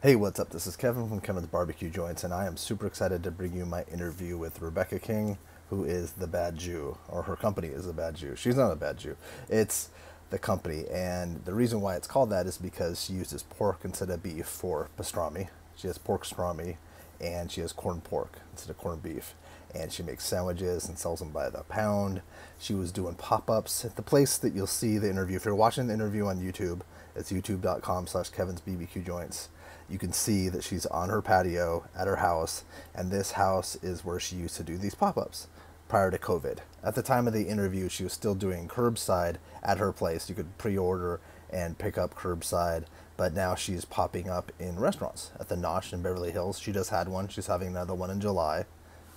Hey, what's up? This is Kevin from Kevin's Barbecue Joints, and I am super excited to bring you my interview with Rebecca King, who is the Bad Jew, or her company is the Bad Jew. She's not a bad Jew, it's the company, and the reason why it's called that is because she uses pork instead of beef for pastrami. She has pork pastrami, and she has corned pork instead of corned beef. And she makes sandwiches and sells them by the pound. She was doing pop-ups at the place that you'll see the interview. If you're watching the interview on YouTube, it's youtube.com/Kevin's BBQ Joints. You can see that she's on her patio at her house, and this house is where she used to do these pop-ups prior to COVID. At the time of the interview, she was still doing curbside at her place. You could pre-order and pick up curbside, but now she's popping up in restaurants at the Nosh in Beverly Hills. She just had one. She's having another one in July.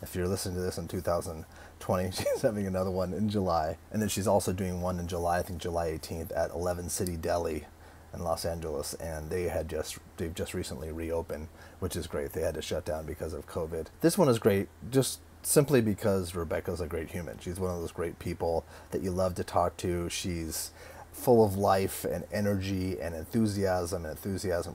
If you're listening to this in 2020, she's having another one in July. And then she's also doing one in July, I think July 18th, at 11 City Deli in Los Angeles, and they've just recently reopened, which is great. They had to shut down because of COVID. This one is great just simply because Rebecca's a great human. She's one of those great people that you love to talk to. She's full of life and energy and enthusiasm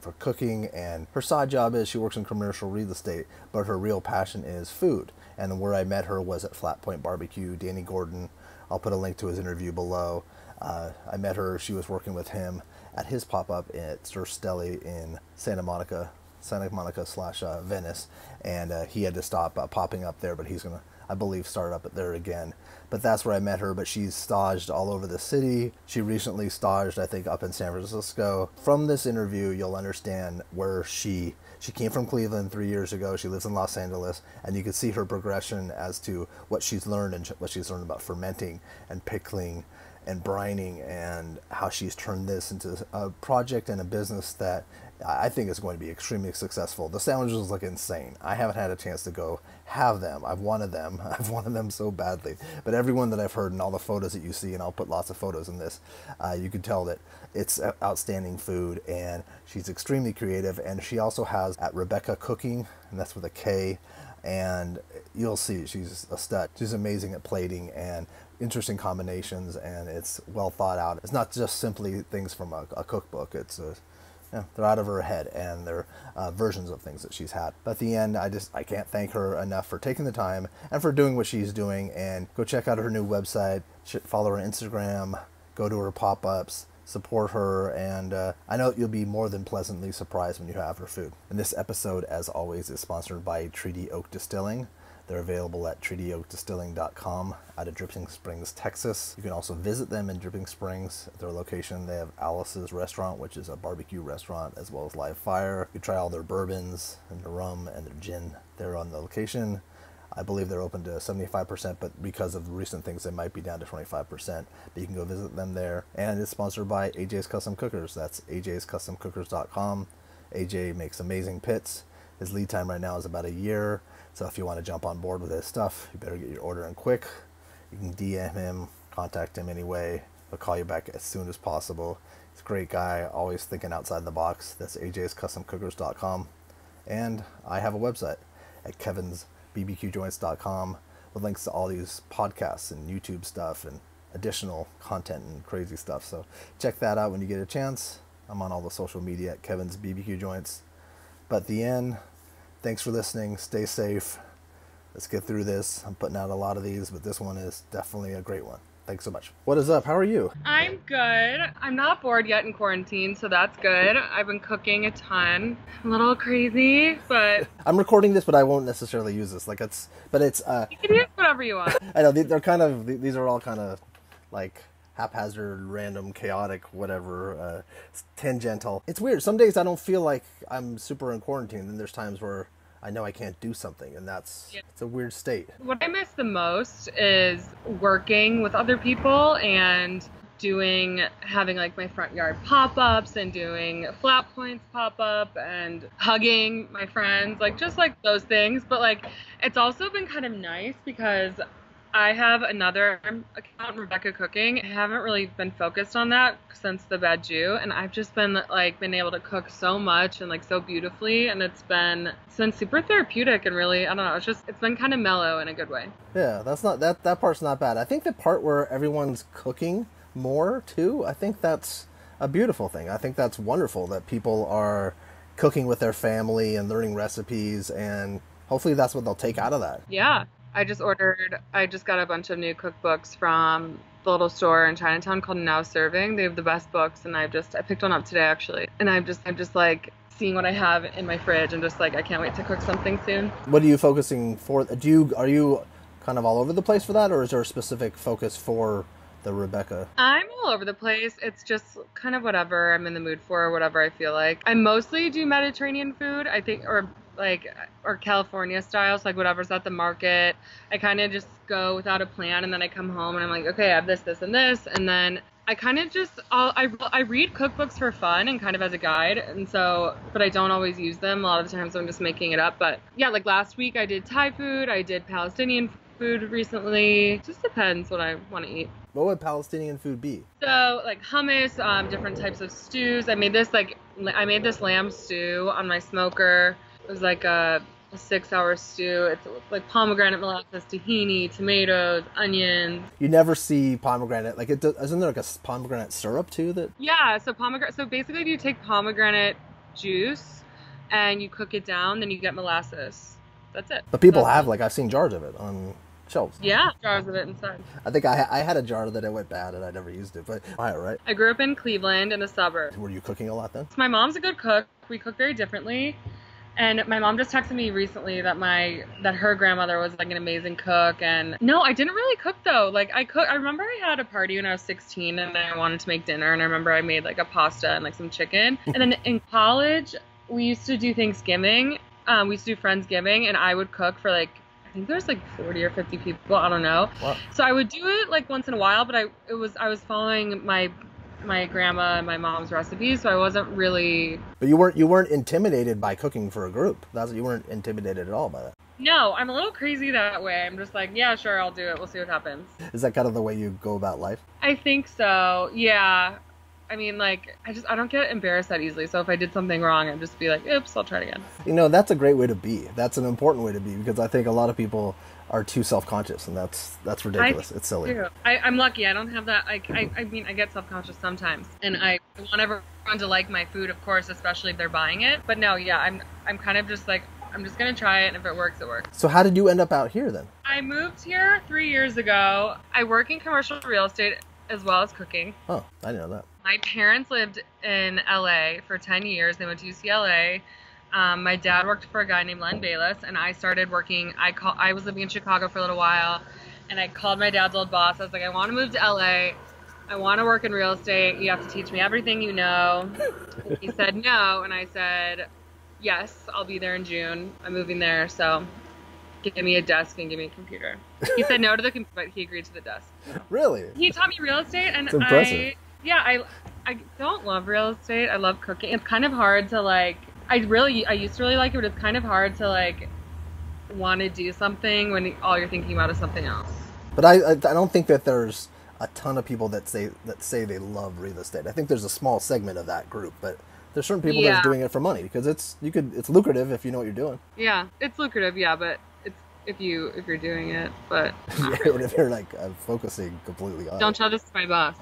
for cooking, and her side job is she works in commercial real estate, but her real passion is food. And where I met her was at Flat Point Barbecue. Danny Gordon, I'll put a link to his interview below. I met her, she was working with him at his pop-up at Sir Stelly in Santa Monica slash Venice, and he had to stop popping up there, but he's gonna, I believe, start up there again. But that's where I met her. But she's staged all over the city. She recently staged, I think, up in San Francisco. From this interview, you'll understand where she came from Cleveland 3 years ago. She lives in Los Angeles, and you can see her progression as to what she's learned and what she's learned about fermenting and pickling and brining, and how she's turned this into a project and a business that I think is going to be extremely successful. The sandwiches look insane. I haven't had a chance to go have them. I've wanted them. I've wanted them so badly. But everyone that I've heard and all the photos that you see, and I'll put lots of photos in this, you can tell that it's outstanding food, and she's extremely creative. And she also has at Rebecca Cooking, and that's with a K, and you'll see she's a stud. She's amazing at plating and interesting combinations, and it's well thought out. It's not just simply things from a cookbook. It's they're out of her head, and they're versions of things that she's had. But at the end, I can't thank her enough for taking the time and for doing what she's doing. And go check out her new website, follow her on Instagram, go to her pop-ups, support her, and I know you'll be more than pleasantly surprised when you have her food. And this episode, as always, is sponsored by Treaty Oak Distilling. They're available at treatyoakdistilling.com out of Dripping Springs, Texas. You can also visit them in Dripping Springs at their location. They have Alice's Restaurant, which is a barbecue restaurant, as well as live fire. You can try all their bourbons and their rum and their gin there on the location. I believe they're open to 75%, but because of recent things, they might be down to 25%. But you can go visit them there. And it's sponsored by AJ's Custom Cookers. That's ajscustomcookers.com. AJ makes amazing pits. His lead time right now is about a year. So if you want to jump on board with his stuff, you better get your order in quick. You can DM him, contact him anyway. He'll call you back as soon as possible. He's a great guy, always thinking outside the box. That's ajscustomcookers.com. And I have a website at kevinsbbqjoints.com with links to all these podcasts and YouTube stuff and additional content and crazy stuff. So check that out when you get a chance. I'm on all the social media at Kevin's BBQ Joints. But at the end, thanks for listening. Stay safe. Let's get through this. I'm putting out a lot of these, but this one is definitely a great one. Thanks so much. What is up? How are you? I'm good. I'm not bored yet in quarantine, so that's good. I've been cooking a ton. A little crazy, but I'm recording this, but I won't necessarily use this. Like it's you can use whatever you want. I know these are all kind of like haphazard, random, chaotic, whatever, tangential. It's weird. Some days I don't feel like I'm super in quarantine, and then there's times where I know I can't do something, and it's a weird state. What I miss the most is working with other people and having like my front yard pop-ups and doing Flat Points pop-up and hugging my friends, like just like those things. But like it's also been kind of nice because I have another account, Rebecca Cooking. I haven't really been focused on that since the Bad Jew, and I've just been able to cook so much and like so beautifully, and it's been super therapeutic and really, I don't know, it's been kind of mellow in a good way. Yeah, that part's not bad. I think the part where everyone's cooking more too, I think that's a beautiful thing. I think that's wonderful that people are cooking with their family and learning recipes, and hopefully that's what they'll take out of that. Yeah. I just got a bunch of new cookbooks from the little store in Chinatown called Now Serving. They have the best books, and I picked one up today actually. And I'm just like seeing what I have in my fridge and just like, I can't wait to cook something soon. What are you focusing for? Are you kind of all over the place for that, or is there a specific focus for the Rebecca? I'm all over the place. It's just kind of whatever I'm in the mood for, whatever I feel like. I mostly do Mediterranean food, I think, or California styles, like whatever's at the market. I kind of just go without a plan, and then I come home and I'm like, okay, I have this, this, and this, and then I kind of just I read cookbooks for fun and kind of as a guide, and so, but I don't always use them. A lot of the times I'm just making it up. But yeah, like last week I did Thai food, I did Palestinian food recently. It just depends what I want to eat. What would Palestinian food be? So like hummus, different types of stews. I made this lamb stew on my smoker. It was like a 6-hour stew. It's like pomegranate molasses, tahini, tomatoes, onions. You never see pomegranate, like isn't there like a pomegranate syrup too that? Yeah, so basically you take pomegranate juice and you cook it down, then you get molasses. That's it. But people have, like, I've seen jars of it on shelves. Yeah, jars of it inside. I think I had a jar that it went bad and I never used it, but right. I grew up in Cleveland in the suburbs. Were you cooking a lot then? So my mom's a good cook. We cook very differently. And my mom just texted me recently that her grandmother was like an amazing cook. And no, I didn't really cook though. Like I remember I had a party when I was 16 and I wanted to make dinner, and I remember I made like a pasta and like some chicken. And then in college, we used to do Thanksgiving. We used to do Friendsgiving, and I would cook for like, I think there's like 40 or 50 people. I don't know. Wow. So I would do it like once in a while, but I was following my grandma and my mom's recipes, so I wasn't really. But you weren't intimidated by cooking for a group. You weren't intimidated at all by that. No, I'm a little crazy that way. I'm just like, yeah, sure, I'll do it. We'll see what happens. Is that kind of the way you go about life? I think so. Yeah. I mean, like, I don't get embarrassed that easily. So if I did something wrong, I'd just be like, oops, I'll try it again. You know, that's a great way to be. That's an important way to be, because I think a lot of people are too self-conscious, and that's ridiculous. It's silly. Too. I'm lucky. I don't have that. I mean, I get self-conscious sometimes, and I want everyone to like my food, of course, especially if they're buying it. But no, yeah, I'm kind of just like, I'm just gonna try it, and if it works, it works. So how did you end up out here then? I moved here 3 years ago. I work in commercial real estate as well as cooking. Oh, I didn't know that. My parents lived in LA for 10 years. They went to UCLA. My dad worked for a guy named Len Bayless, and I started working. I was living in Chicago for a little while, and I called my dad's old boss. I was like, I want to move to LA. I want to work in real estate. You have to teach me everything you know. He said no, and I said, yes, I'll be there in June. I'm moving there, so give me a desk and give me a computer. He said no to the computer, but he agreed to the desk. Really? He taught me real estate, and It's impressive. I don't love real estate. I love cooking. It's kind of hard to like. I used to really like it, but it's kind of hard to like want to do something when all you're thinking about is something else. But I don't think that there's a ton of people that say they love real estate. I think there's a small segment of that group, but there's certain people that's doing it for money, because it's lucrative if you know what you're doing. Yeah, it's lucrative. Yeah, but it's if you're doing it, but And if you're like focusing completely on. Don't tell this to my boss.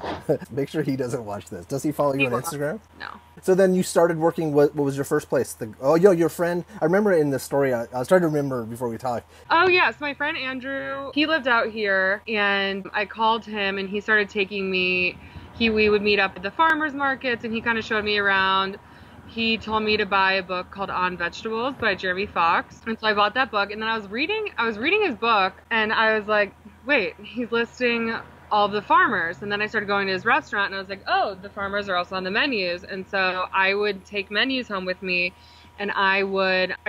Make sure he doesn't watch this. Does he follow you on Instagram? No. So then you started working. What was your first place? Your friend. I remember in the story. I was trying to remember before we talked. Oh yes, my friend Andrew. He lived out here, and I called him, and he started taking me. We would meet up at the farmers markets, and he kind of showed me around. He told me to buy a book called On Vegetables by Jeremy Fox. And so I bought that book, and then I was reading his book, and I was like, wait, he's listing all of the farmers. And then I started going to his restaurant, and I was like, oh, the farmers are also on the menus. And so I would take menus home with me, and I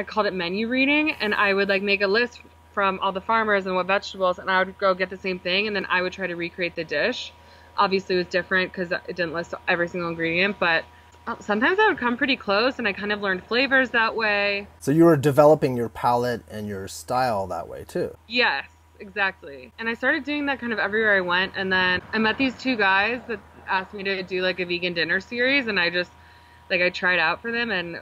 called it menu reading, and I would like make a list from all the farmers and what vegetables, and I would go get the same thing, and then I would try to recreate the dish. Obviously it was different because it didn't list every single ingredient, but sometimes I would come pretty close, and I kind of learned flavors that way. So you were developing your palate and your style that way too. Yes, exactly. And I started doing that kind of everywhere I went, and then I met these two guys that asked me to do like a vegan dinner series, and I tried out for them, and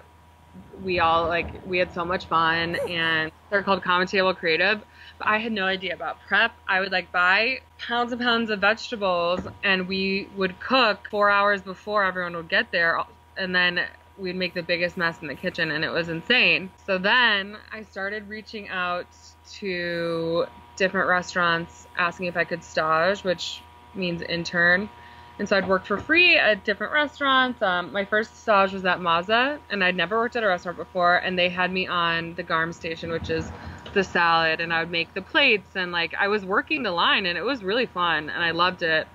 we had so much fun, and they're called Common Table Creative. But I had no idea about prep. I would like buy pounds and pounds of vegetables, and we would cook 4 hours before everyone would get there. And then we'd make the biggest mess in the kitchen, and it was insane. So then I started reaching out to different restaurants asking if I could stage, which means intern. And so I'd worked for free at different restaurants. My first stage was at Maza, and I'd never worked at a restaurant before, and they had me on the Garm station, which is the salad, and I would make the plates, and like I was working the line, and it was really fun, and I loved it.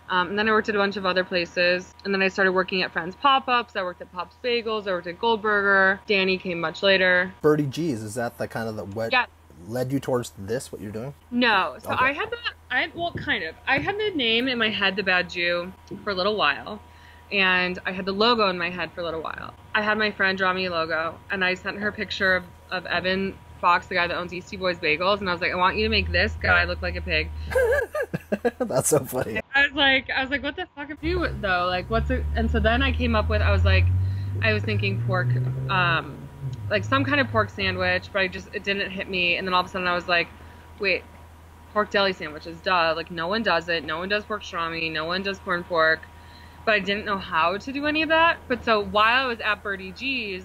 And then I worked at a bunch of other places, and then I started working at Friends Pop-Ups. I worked at Pop's Bagels. I worked at Goldburger. Danny came much later. Birdie G's, is that the kind of the what led you towards this, what you're doing? No. So okay. I had the name in my head, The Bad Jew, for a little while. And I had the logo in my head for a little while. I had my friend draw me a logo, and I sent her a picture of Evan Fox, the guy that owns Eastie Boys Bagels, and I was like, I want you to make this guy look like a pig. That's so funny. I was like, what the fuck am I doing though? Like, and so then I came up with, I was thinking pork, like some kind of pork sandwich, but it didn't hit me. And then all of a sudden I was like, wait, pork deli sandwiches, duh. Like, no one does it. No one does pork pastrami. No one does corn pork. But I didn't know how to do any of that. But so while I was at Birdie G's,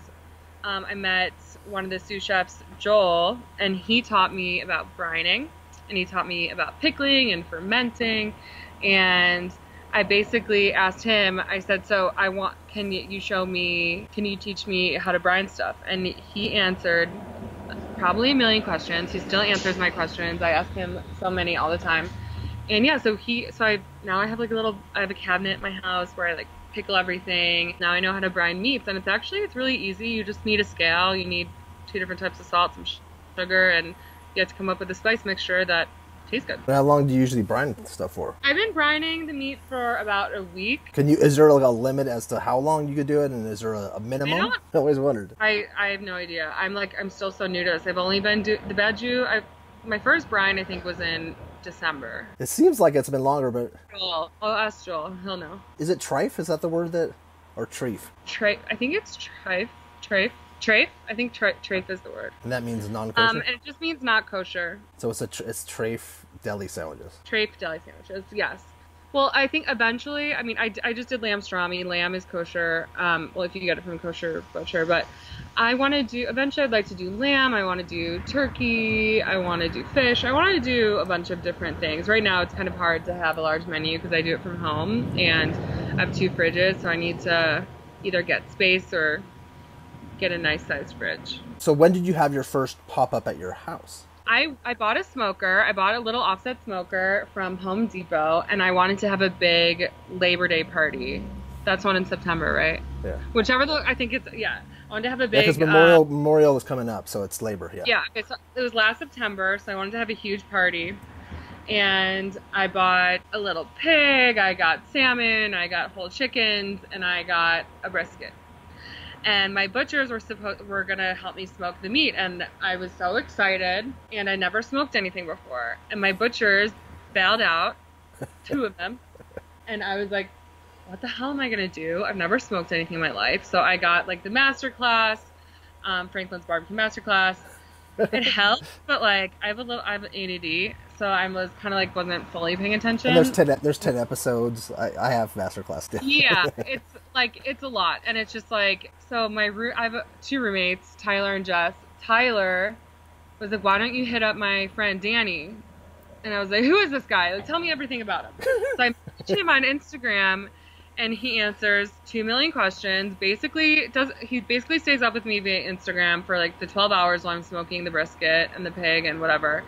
I met one of the sous chefs, Joel, and he taught me about brining, and he taught me about pickling and fermenting. And I basically asked him, I said, so can you teach me how to brine stuff? And he answered probably a million questions. He still answers my questions. I ask him so many all the time. And yeah, now I have I have a cabinet in my house where I like pickle everything. Now I know how to brine meats, and it's really easy. You just need a scale. You need 2 different types of salt, some sugar, and you have to come up with a spice mixture that tastes good. How long do you usually brine stuff for? I've been brining the meat for about a week. Is there like a limit as to how long you could do it, and is there a minimum? I always wondered. I have no idea. I'm still so new to this. I've only been the Bad Jew. My first brine I think was in December. It seems like it's been longer, but Joel. I'll ask Joel. He'll know. Is it trife? Is that the word or treif? Trife. I think it's trife. Trafe? I think trafe is the word. And that means non-kosher? It just means not kosher. So it's trafe deli sandwiches. Trafe deli sandwiches, yes. Well, I think eventually, I just did lamb pastrami. Lamb is kosher. Well, if you get it from a kosher butcher, but eventually I'd like to do lamb. I want to do turkey. I want to do fish. I want to do a bunch of different things. Right now it's kind of hard to have a large menu because I do it from home, and I have 2 fridges, so I need to either get space or get a nice sized fridge. So when did you have your first pop-up at your house? I bought a smoker. I bought a little offset smoker from Home Depot, and I wanted to have a big Labor Day party. That's one in September, right? Yeah. I think it's, yeah. I wanted to have a big... because Memorial is coming up, so it's Labor, yeah. Yeah, it was last September, so I wanted to have a huge party. And I bought a little pig, I got salmon, I got whole chickens, and I got a brisket. And my butchers were gonna help me smoke the meat, and I was so excited, and I never smoked anything before. And my butchers bailed out, 2 of them, and I was like, what the hell am I gonna do? I've never smoked anything in my life. So I got like the master class, Franklin's barbecue master class. It helped, but like I have ADD, so I was kind of like wasn't fully paying attention. And there's 10 episodes. I have masterclass too. Yeah, it's a lot, and it's just like, so I have 2 roommates, Tyler and Jess. Tyler was like, why don't you hit up my friend Danny? And I was like, who is this guy? Like, tell me everything about him. So I messaged him on Instagram, and he answers 2 million questions. He basically stays up with me via Instagram for like the 12 hours while I'm smoking the brisket and the pig and whatever.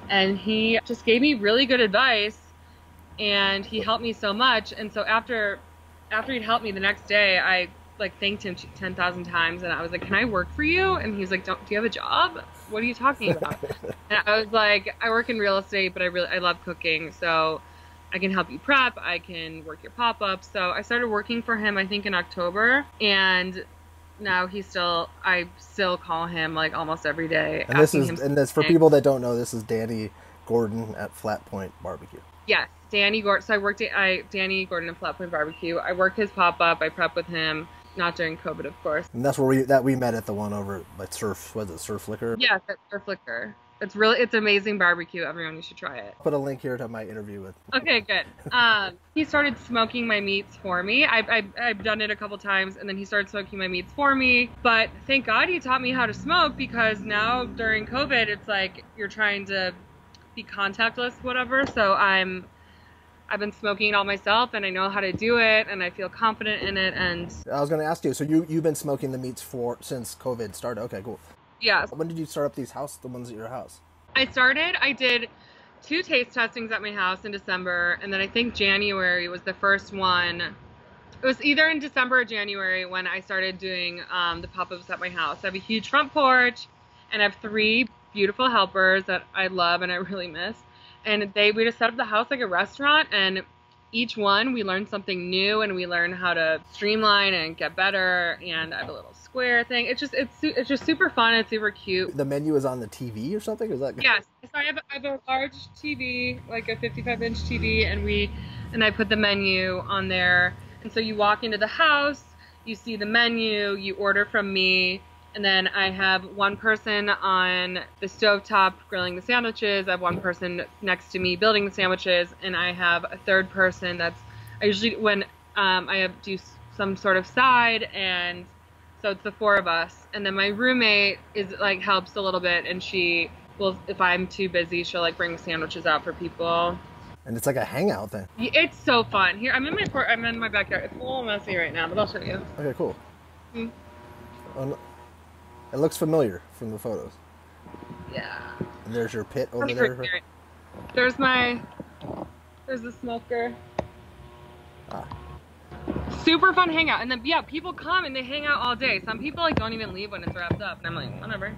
And he just gave me really good advice, and he helped me so much. And so after he'd helped me the next day, I like thanked him 10,000 times, and I was like, can I work for you? And he was like, do you have a job? What are you talking about? And I was like, I work in real estate, but I love cooking, so I can help you prep, I can work your pop-up. So I started working for him, I think in October, and now I still call him like almost every day. And this for people that don't know, this is Danny Gordon at Flat Point Barbecue. Yes, Danny Gordon. So I worked at Danny Gordon at Flat Point Barbecue. I work his pop-up, I prep with him. Not during COVID, of course. And that's where we met at the one over at Surf Liquor? Yes, at Surf Liquor. It's amazing barbecue. Everyone, you should try it. Put a link here to my interview with. Okay, good. He started smoking my meats for me. I've done it a couple times, and then he started smoking my meats for me. But thank God he taught me how to smoke, because now during COVID, it's like you're trying to be contactless, whatever. So I've been smoking it all myself, and I know how to do it, and I feel confident in it. And I was going to ask you, so you've been smoking the meats since COVID started? Okay, cool. yeah. When did you start up the ones at your house? I did 2 taste testings at my house in December, and then I think January was the first one. It was either in December or January when I started doing the pop-ups at my house. I have a huge front porch, and I have 3 beautiful helpers that I love and I really miss. And we just set up the house like a restaurant, and each one we learn something new, and we learn how to streamline and get better. And I have a little square thing. It's just super fun. It's super cute. The menu is on the TV or something? Is that? Yes. So I have a large TV, like a 55-inch TV, and I put the menu on there. And so you walk into the house, you see the menu, you order from me, and then I have one person on the stovetop grilling the sandwiches. I have one person next to me building the sandwiches, and I have a third person I usually, when do some sort of side, and so it's the 4 of us. And then my roommate helps a little bit, and she will, if I'm too busy, she'll bring sandwiches out for people. And it's like a hangout thing. It's so fun. Here, I'm in my backyard. It's a little messy right now, but I'll show you. Okay, cool. It looks familiar from the photos. Yeah. And there's your pit over there. There's the smoker. Super fun hangout. And then, yeah, people come and they hang out all day. Some people don't even leave when it's wrapped up. And I'm like, whatever.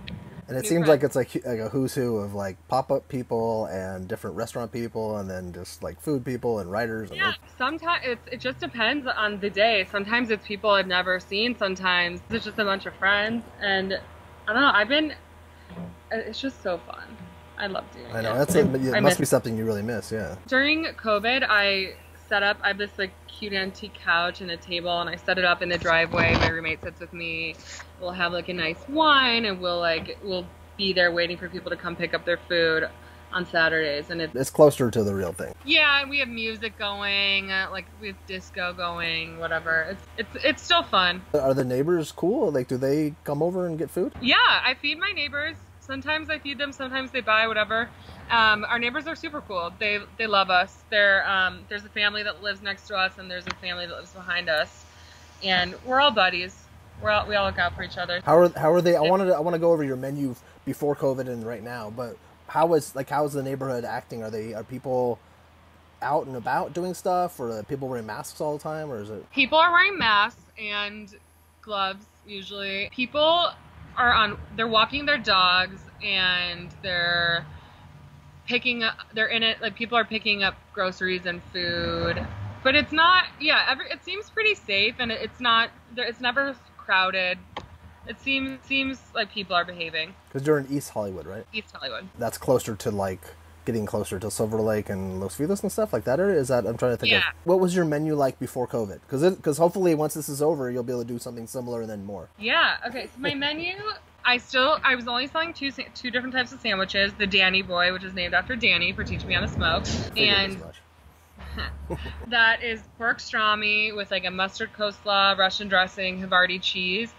And it seems like it's like a who's who of pop-up people and different restaurant people, and then just food people and writers. Yeah, sometimes it just depends on the day. Sometimes it's people I've never seen. Sometimes it's just a bunch of friends. And I don't know, it's just so fun. I love doing it. I know, it must be something you really miss, yeah. During COVID, I have this cute antique couch and a table, and I set it up in the driveway. My roommate sits with me. We'll have a nice wine, and we'll be there waiting for people to come pick up their food on Saturdays. And it's closer to the real thing. Yeah, and we have music going, we have disco going, whatever. It's still fun. Are the neighbors cool? Do they come over and get food? Yeah, I feed my neighbors. Sometimes I feed them, sometimes they buy, whatever. Our neighbors are super cool. They love us. There's a family that lives next to us, and there's a family that lives behind us, and we're all buddies. We all look out for each other. How are they? I want to go over your menu before COVID and right now, but how is the neighborhood acting? Are people out and about doing stuff, or are people wearing masks all the time, or is it? People are wearing masks and gloves usually. People they're walking their dogs, and they're in it, people are picking up groceries and food, but it's not, it seems pretty safe, and it's never crowded. It seems like people are behaving. Because you're in East Hollywood, right? East Hollywood. That's closer to getting closer to Silver Lake and Los Feliz and stuff like that, or is that, I'm trying to think of, what was your menu like before COVID? Because hopefully once this is over, you'll be able to do something similar and then more. Yeah, okay, so my menu, I was only selling two different types of sandwiches. The Danny Boy, which is named after Danny for teaching me how to smoke. And that is pork pastrami with a mustard coleslaw, Russian dressing, Havarti cheese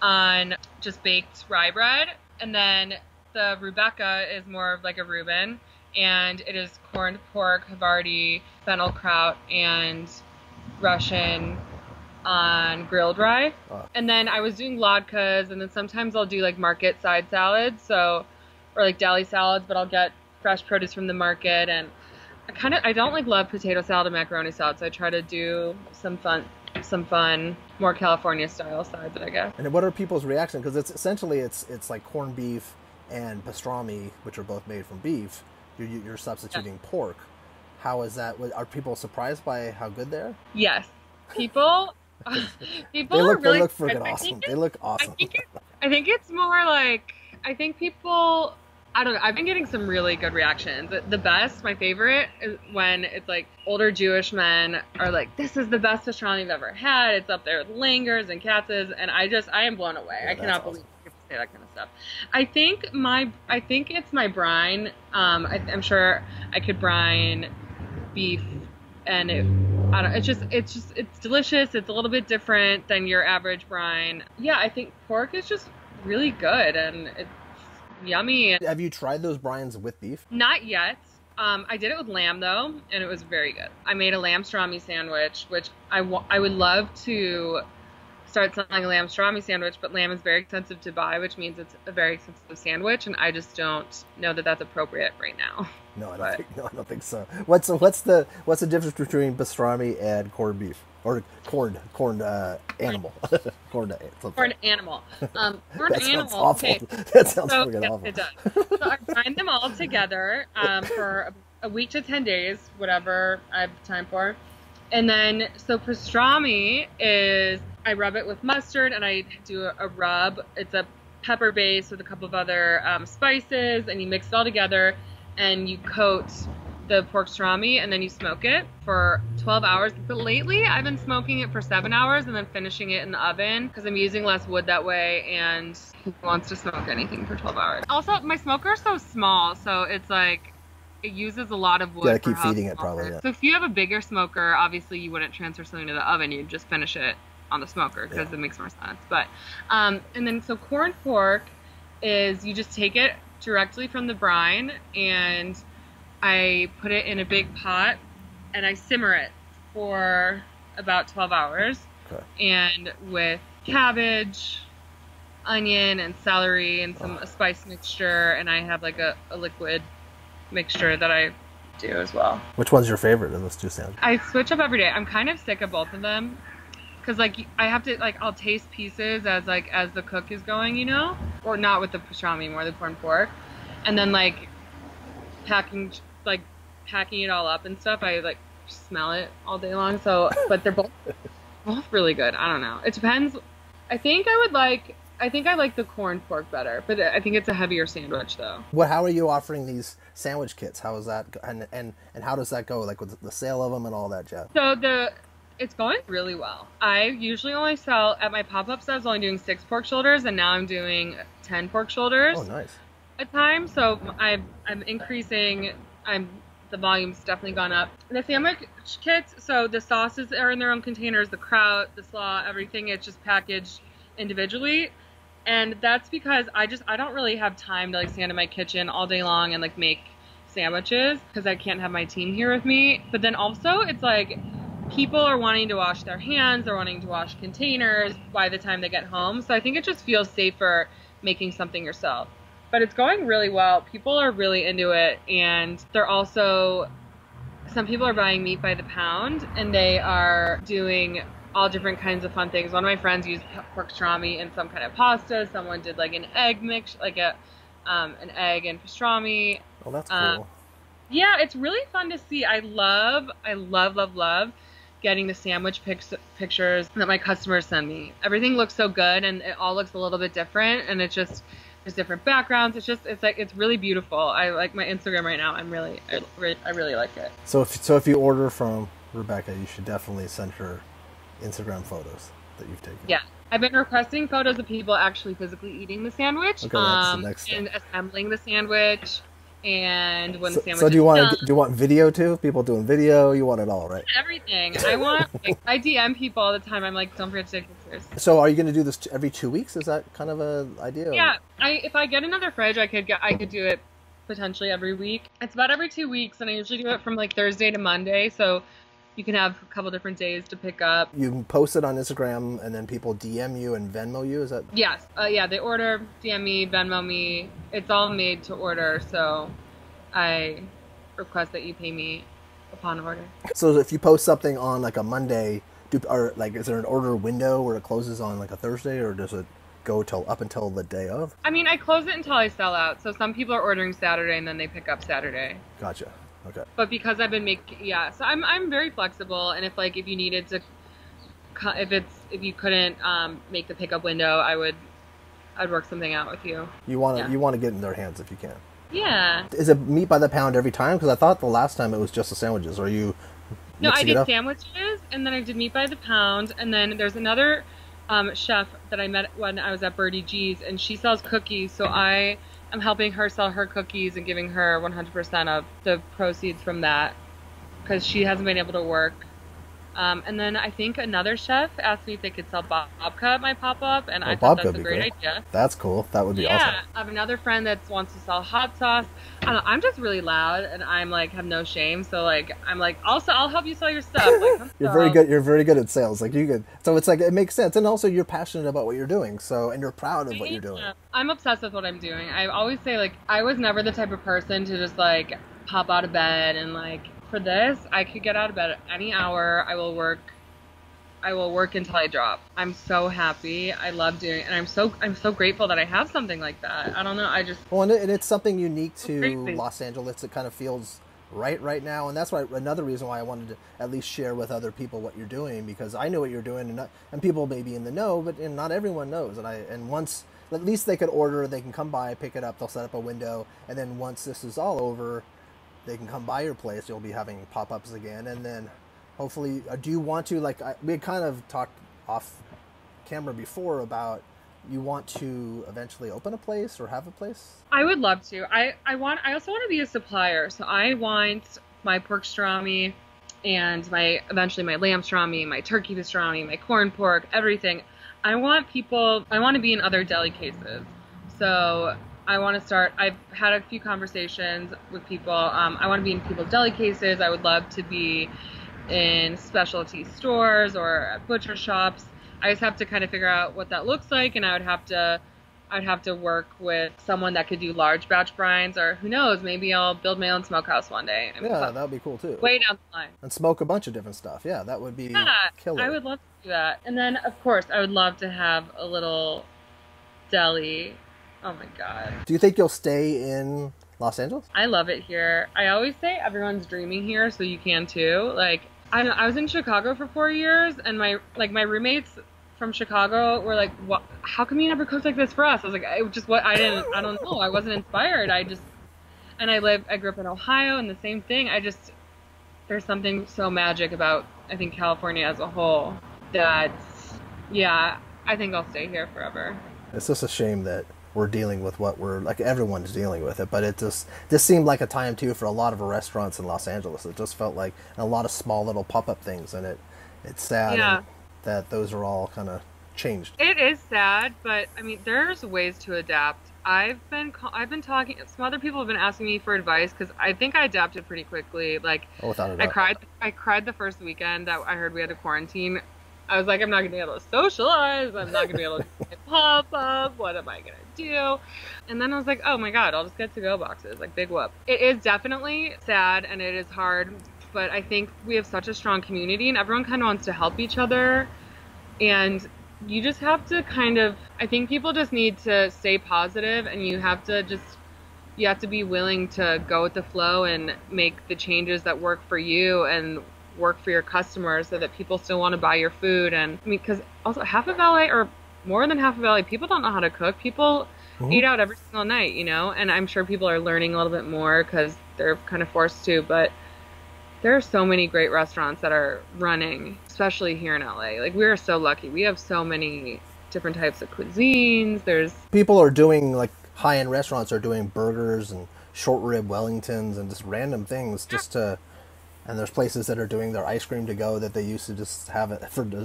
on just baked rye bread. And then the Rebecca is more of a Reuben, and it is corned pork, Havarti, fennel kraut, and Russian on grilled rye. And then I was doing latkes, and then sometimes I'll do market side salads, or deli salads, but I'll get fresh produce from the market. And I don't love potato salad and macaroni salad, so I try to do some fun, more California style sides, I guess. And what are people's reactions? Because it's like corned beef and pastrami, which are both made from beef. You're substituting pork. How is that? Are people surprised by how good they are? Yes, people they look freaking awesome. They look awesome. I think it's more I think people, I don't know, I've been getting some really good reactions. The best, my favorite, is when it's older Jewish men are this is the best pastrami I've ever had. It's up there with Langer's and Katz's, and I am blown away. I cannot believe people say say that kind of stuff. I think it's my brine. I'm sure I could brine beef, and I don't. It's delicious. It's a little bit different than your average brine. Yeah, I think pork is just really good, and it's yummy. Have you tried those brines with beef? Not yet. I did it with lamb though, and it was very good. I made a lamb pastrami sandwich, which I would love to start selling a lamb pastrami sandwich, but lamb is very expensive to buy, which means it's a very expensive sandwich, and I just don't know that that's appropriate right now. No, I don't think so. What's the difference between pastrami and corned beef or corned animal? Corned animal. Corned that animal. Sounds awful. Okay. That sounds So, freaking yes, awful. it does. So I grind them all together for a week to 10 days, whatever I have time for. And then, so pastrami is, I rub it with mustard and I do a rub. It's a pepper base with a couple of other spices, and you mix it all together and you coat the pork pastrami and then you smoke it for 12 hours. But lately I've been smoking it for 7 hours and then finishing it in the oven because I'm using less wood that way, and who wants to smoke anything for 12 hours? Also, my smoker is so small, so it's like, it uses a lot of wood. You gotta keep feeding it probably, yeah. So if you have a bigger smoker, obviously you wouldn't transfer something to the oven, you'd just finish it on the smoker because it makes more sense. But, and then so corned pork is, you just take it directly from the brine and I put it in a big pot and I simmer it for about 12 hours. Okay. And with cabbage, onion, and celery and a spice mixture, and I have like a liquid mixture that I do as well. Which one's your favorite of those two sandwiches? I switch up every day. I'm kind of sick of both of them because like I have to, like, I'll taste pieces as the cook is going, you know, or not with the pastrami, more the corned pork, and then like packing it all up and stuff. I like smell it all day long. So, but they're both really good. I don't know. It depends. I think I like the corned pork better, but I think it's a heavier sandwich though. How are you offering these sandwich kits? How is that, and how does that go? Like with the sale of them and all that jazz? So it's going really well. I usually only sell, at my pop-ups, I was only doing 6 pork shoulders, and now I'm doing 10 pork shoulders. Oh, nice. A time. So I'm increasing. The volume's definitely gone up. The sandwich kits, so the sauces are in their own containers, the kraut, the slaw, everything. It's just packaged individually. And that's because I don't really have time to like stand in my kitchen all day long and like make sandwiches because I can't have my team here with me. But then also it's like people are wanting to wash their hands, they're wanting to wash containers by the time they get home. So I think it just feels safer making something yourself. But it's going really well. People are really into it, and they're also, some people are buying meat by the pound, and they are doing all different kinds of fun things. One of my friends used pork pastrami in some kind of pasta. Someone did like an egg mix, like an egg and pastrami. Oh, that's cool. Yeah, it's really fun to see. I love getting the sandwich pictures that my customers send me. Everything looks so good, and it all looks a little bit different, and it's just, there's different backgrounds. It's really beautiful. I like my Instagram right now. I really like it. So if you order from Rebecca, you should definitely send her Instagram photos that you've taken. Yeah, I've been requesting photos of people actually physically eating the sandwich, okay, that's the next step. and assembling the sandwich, and when the sandwich. So do you want video too? People doing video? You want it all, right? Everything. I want. I DM people all the time. I'm like, don't forget to take pictures. So are you going to do this every 2 weeks? Is that kind of an idea? Yeah. If I get another fridge, I could do it potentially every week. It's about every 2 weeks, and I usually do it from like Thursday to Monday. So you can have a couple different days to pick up. You post it on Instagram, and then people DM you and Venmo you? Is that? Yes. Yeah, they order, DM me, Venmo me. It's all made to order, so I request that you pay me upon order. So if you post something on like a Monday, is there an order window where it closes on like a Thursday, or does it go up until the day of? I mean, I close it until I sell out. So some people are ordering Saturday, and then they pick up Saturday. Gotcha. Okay. But because I've been so I'm very flexible, and if you needed to, if you couldn't make the pickup window, I'd work something out with you. You want to get in their hands if you can. Yeah. Is it meat by the pound every time? Because I thought the last time it was just the sandwiches. Are you? No, I did sandwiches, and then I did meat by the pound, and then there's another chef that I met when I was at Birdie G's, and she sells cookies. So I am helping her sell her cookies and giving her 100% of the proceeds from that because she hasn't been able to work. And then I think another chef asked me if they could sell babka at my pop-up, and Oh, I thought babka that's would a be great great. idea. That's cool. That would be awesome. Yeah, I have another friend that wants to sell hot sauce. I don't know, I'm just really loud, and I'm like have no shame. So like I'm like also I'll help you sell your stuff. Like come You're sell. very good. You're very good at sales. Like you could. So it's like it makes sense, and also you're passionate about what you're doing. So and you're proud of what you're doing. I'm obsessed with what I'm doing. I always say like I was never the type of person to just like pop out of bed and like for this I could get out of bed at any hour. I will work until I drop. I'm so happy. I love doing it. And I'm so grateful that I have something like that. I don't know. I just Well, and it's something unique to crazy. Los Angeles. It kind of feels right now, and that's why another reason why I wanted to at least share with other people what you're doing, because I know what you're doing, and people may be in the know, but not everyone knows. And once at least they could order, they can come by, pick it up, they'll set up a window, and then once this is all over, they can come by your place. You'll be having pop-ups again, and then hopefully, do you want to we had kind of talked off camera before about you want to eventually open a place or have a place? I would love to. I also want to be a supplier. So I want my pork pastrami and eventually my lamb pastrami, my turkey pastrami, my corn pork, everything. I want to be in other deli cases. So I want to start, I've had a few conversations with people. I want to be in people's deli cases. I would love to be in specialty stores or at butcher shops. I just have to kind of figure out what that looks like, and I'd have to work with someone that could do large batch brines, or who knows, maybe I'll build my own smokehouse one day. Yeah, that would be cool too. Way down the line. And smoke a bunch of different stuff. Yeah, that would be killer. I would love to do that. And then, of course, I would love to have a little deli. Oh my God. Do you think you'll stay in Los Angeles? I love it here. I always say everyone's dreaming here, so you can too. Like, I was in Chicago for 4 years, and my roommates from Chicago were like, "What? How come you never cooked like this for us?" I was like, "I don't know. I wasn't inspired. I grew up in Ohio, and the same thing. There's something so magic about, I think, California as a whole that, yeah, I think I'll stay here forever." It's just a shame that we're dealing with what everyone's dealing with it, but it just seemed like a time too for a lot of restaurants in Los Angeles. It just felt like a lot of small little pop-up things, and it's sad that those are all kind of changed. It is sad, but I mean, there's ways to adapt. I've been talking. Some other people have been asking me for advice because I think I adapted pretty quickly. Like, without a doubt. I cried the first weekend that I heard we had to quarantine. I was like, I'm not going to be able to socialize. I'm not going to be able to do a pop-up. What am I going to do? And then I was like, oh my God, I'll just get to-go boxes. Like, big whoop. It is definitely sad and it is hard, but I think we have such a strong community and everyone kind of wants to help each other. And you just have to I think people just need to stay positive, and you have to be willing to go with the flow and make the changes that work for you and work for your customers so that people still want to buy your food. And I mean, because also half of LA, or more than half of LA, people don't know how to cook. People eat out every single night, and I'm sure people are learning a little bit more because they're kind of forced to, but there are so many great restaurants that are running, especially here in LA. Like, we are so lucky. We have so many different types of cuisines. People are doing, like, high-end restaurants are doing burgers and short rib Wellingtons and just random things and there's places that are doing their ice cream to go that they used to just have it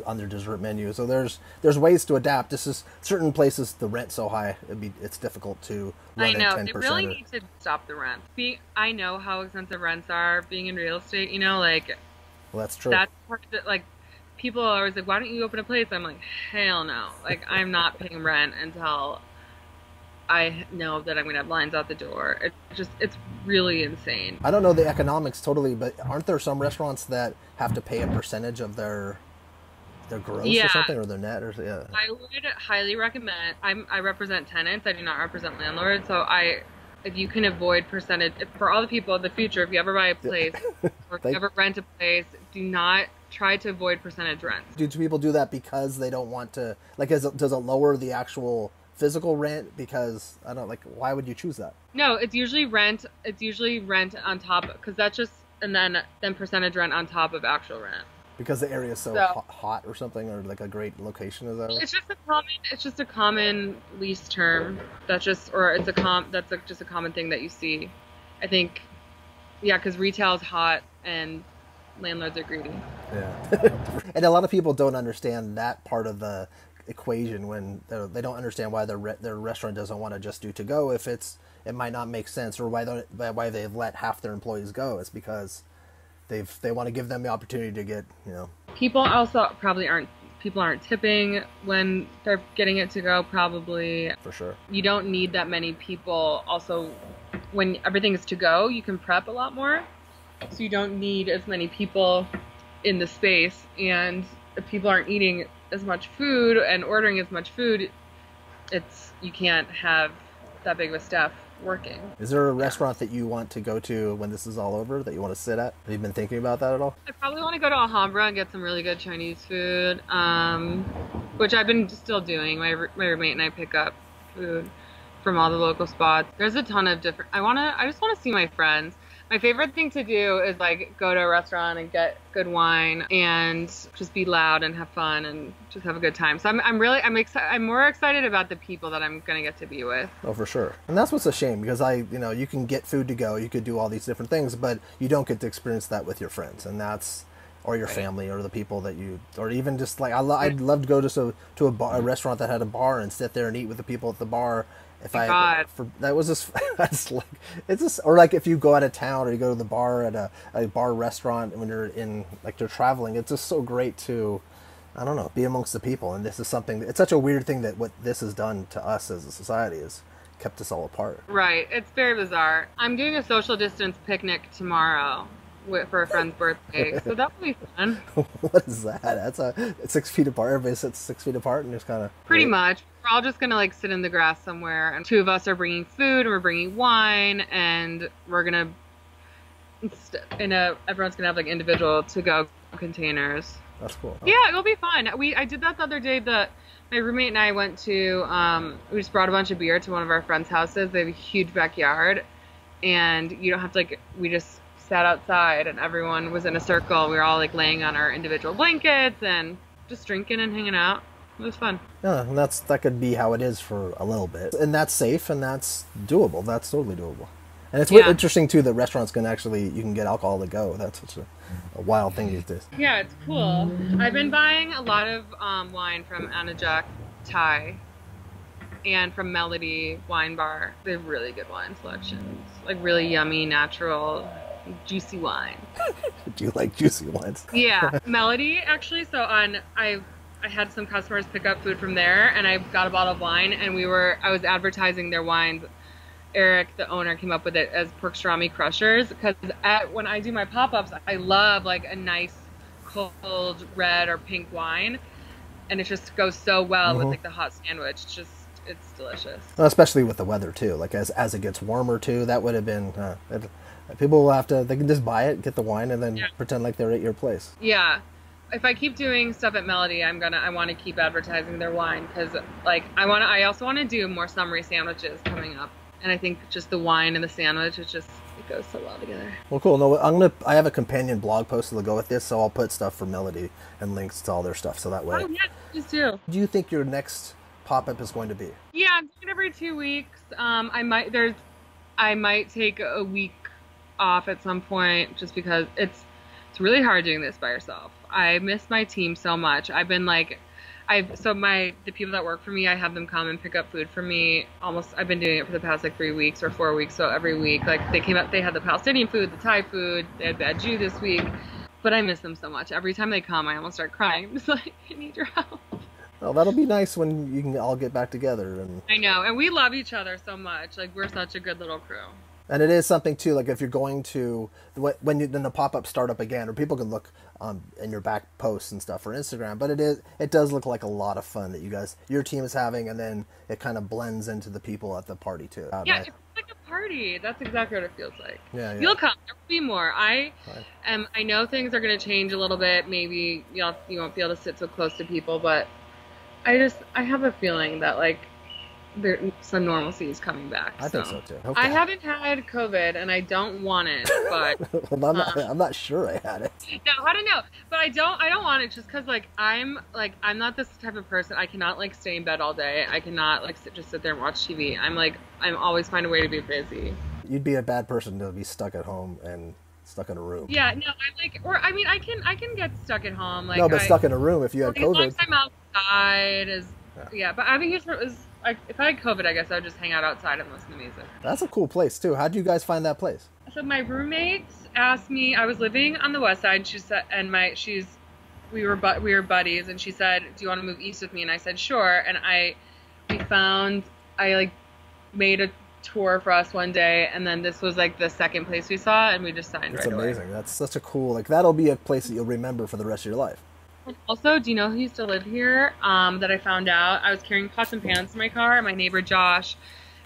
on their dessert menu. So there's ways to adapt. This is certain places the rent's so high it's difficult to run. I know at 10%. they really need to stop the rent. I know how expensive rents are being in real estate. Like, well, that's true. That's part of it. Like, people are always like, "Why don't you open a place?" I'm like, hell no. Like, I'm not paying rent until I know that I'm going to have lines out the door. It's really insane. I don't know the economics totally, but aren't there some restaurants that have to pay a percentage of their gross or something, or their net? I would highly recommend. I represent tenants. I do not represent landlords. So if you can avoid percentage, for all the people in the future, if you ever buy a place or if you ever rent a place, do not try to avoid percentage rents. Do people do that because they don't want to, like, does it lower the actual physical rent? Because I don't, like, why would you choose that? No, it's usually rent. It's usually rent on top, because that's just, and then percentage rent on top of actual rent. Because the area is so So hot or something, or like a great location, is that right? it's just a common lease term. That's just or it's a that's just a common thing that you see. I think yeah, because retail is hot and landlords are greedy. Yeah. And a lot of people don't understand that part of the equation when they don't understand why their restaurant doesn't want to just do to go if it might not make sense, or why they've let half their employees go. It's because they want to give them the opportunity to get, People also probably aren't tipping when they're getting it to go, probably. for sure. You don't need that many people. Also, when everything is to go, you can prep a lot more. So you don't need as many people in the space, and if people aren't eating as much food and ordering as much food, you can't have that big of a staff working. Is there a restaurant that you want to go to when this is all over that you want to sit at? Have you been thinking about that at all? I probably want to go to Alhambra and get some really good Chinese food, which I've been still doing. My roommate and I pick up food from all the local spots. There's a ton of different. I just want to see my friends. My favorite thing to do is like go to a restaurant and get good wine and just be loud and have fun and just have a good time. So I'm more excited about the people that I'm gonna get to be with. Oh, for sure. And that's what's a shame, because you can get food to go, you could do all these different things, but you don't get to experience that with your friends, and or your family, or the people that or even just like I'd love to go to a restaurant that had a bar and sit there and eat with the people at the bar. That was just that's like it's just, or like if you go out of town or you go to the bar at a bar restaurant when you're you're traveling, it's just so great to, I don't know, be amongst the people. And this is something, it's such a weird thing that what this has done to us as a society is kept us all apart. Right, it's very bizarre. I'm doing a social distance picnic tomorrow for a friend's birthday, so that will be fun. What is that? That's 6 feet apart. Everybody sits 6 feet apart and just kind of pretty much. We're all just gonna sit in the grass somewhere, and two of us are bringing food, and we're bringing wine, and we're gonna everyone's gonna have like individual to-go containers. That's cool. Yeah, it'll be fun. I did that the other day. My roommate and I went to we just brought a bunch of beer to one of our friends' houses. They have a huge backyard, and you don't have to we just sat outside and everyone was in a circle. We were all like laying on our individual blankets and just drinking and hanging out. It was fun. Yeah, and that could be how it is for a little bit. And that's safe and that's doable. That's totally doable. And it's interesting too that restaurants you can get alcohol to go. That's such a wild thing these days. Yeah, it's cool. I've been buying a lot of wine from Anajak Thai and from Melody Wine Bar. They have really good wine selections. Like really yummy, natural, juicy wine. Do you like juicy wines? Yeah, Melody actually. So I had some customers pick up food from there, and I got a bottle of wine, and I was advertising their wines. Eric, the owner, came up with it as Pastrami crushers, because when I do my pop-ups, I love like a nice cold red or pink wine, and it just goes so well with like the hot sandwich. It's delicious. Well, especially with the weather too. Like as it gets warmer too, that would have been. People will they can just buy it, get the wine, and then pretend like they're at your place. Yeah. If I keep doing stuff at Melody, I want to keep advertising their wine, because like I also want to do more summery sandwiches coming up, and I think just the wine and the sandwich it goes so well together. Well, cool. No, I have a companion blog post that'll go with this, so I'll put stuff for Melody and links to all their stuff, so that way. Oh yeah, please do. Do you think your next pop-up is going to be? Yeah, I'm doing it every 2 weeks. I might take a week off at some point, just because it's really hard doing this by yourself. I miss my team so much. I've been like, the people that work for me, I have them come and pick up food for me. I've been doing it for the past like 3 weeks or 4 weeks. So every week, like they came up, they had the Palestinian food, the Thai food, they had Bad Jew this week. But I miss them so much. Every time they come, I almost start crying. I'm just like, I need your help. Well, that'll be nice when you can all get back together. I know, and we love each other so much. Like we're such a good little crew. And it is something too, like if you're going to, when the pop-ups start up again, or people can look in your back posts and stuff for Instagram, but it does look like a lot of fun that your team is having, and then it kind of blends into the people at the party too. Yeah, it's like a party. That's exactly what it feels like. Yeah. You'll come. There will be more. I know things are going to change a little bit. Maybe you won't be able to sit so close to people, but I have a feeling that like some normalcy is coming back. I think so too. I haven't had COVID, and I don't want it, but well, I'm not sure I had it. no, I don't know, but I don't want it just because I'm not this type of person. I cannot like stay in bed all day. I cannot like just sit there and watch TV. I'm always find a way to be busy. You'd be a bad person to be stuck at home and stuck in a room. Yeah, no, I can get stuck at home. Like, no, but stuck in a room if you had COVID. As long as I'm outside yeah, but I think if I had COVID, I guess I would just hang out outside and listen to music. That's a cool place too. How'd you guys find that place? So my roommate asked me. I was living on the west side. She said, and we were buddies, and she said, "Do you want to move east with me?" And I said, "Sure." And I made a tour for us one day, and then this was like the second place we saw, and we just signed right away. That's amazing. That's such a cool, that'll be a place that you'll remember for the rest of your life. And also, do you know who used to live here? That I found out. I was carrying pots and pans in my car, and my neighbor Josh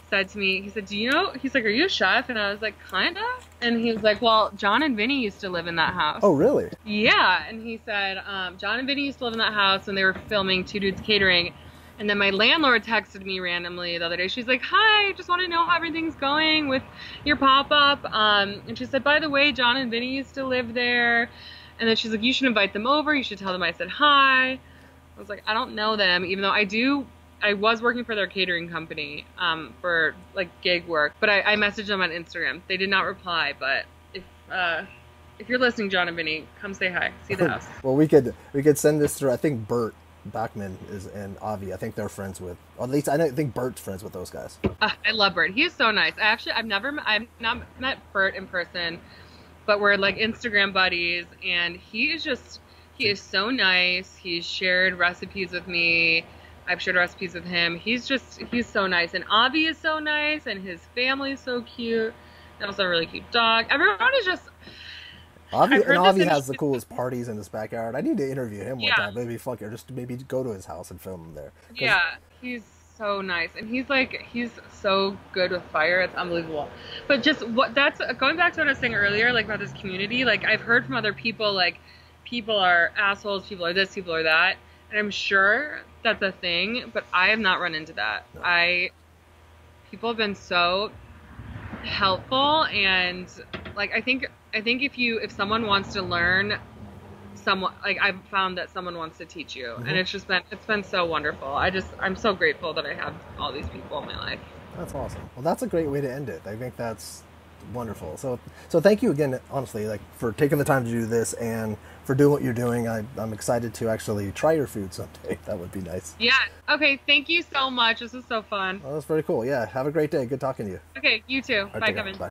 said to me, he said, "Do you know?" He's like, "Are you a chef?" And I was like, "Kinda." And he was like, "Well, John and Vinny used to live in that house." Oh, really? Yeah. And he said, John and Vinny used to live in that house when they were filming Two Dudes Catering. And then my landlord texted me randomly the other day. She's like, "Hi, just want to know how everything's going with your pop-up." And she said, "By the way, John and Vinny used to live there." And then she's like, "You should invite them over. You should tell them I said hi." I was like, I don't know them, even though I was working for their catering company for like gig work. But I messaged them on Instagram. They did not reply. But if you're listening, John and Vinny, come say hi. See the house. Well, we could send this through. I think Bert Bachman and Avi. I think they're friends with, or at least I think Bert's friends with those guys. I love Bert. He is so nice. I've not met Bert in person, but we're like Instagram buddies, and he is so nice. He's shared recipes with me. I've shared recipes with him. He's so nice, and Avi is so nice, and his family is so cute. And also a really cute dog. Everyone is just. Avi has the coolest parties in his backyard. I need to interview him one time. Maybe go to his house and film him there. Yeah, he's so nice, and he's so good with fire. It's unbelievable. But just that's going back to what I was saying earlier, like about this community. Like I've heard from other people, like people are assholes, people are this, people are that, and I'm sure that's a thing. But I have not run into that. No. People have been so helpful, and like I think if someone wants to learn, I've found that someone wants to teach you, and it's been so wonderful. I'm so grateful that I have all these people in my life. That's awesome. Well, that's a great way to end it. I think that's wonderful. So thank you again, honestly, like for taking the time to do this and for doing what you're doing. I'm excited to actually try your food someday. That would be nice. Yeah. Okay. Thank you so much. This was so fun. Well, that's very cool. Yeah. Have a great day. Good talking to you. Okay. You too. Right, bye, Kevin. Bye.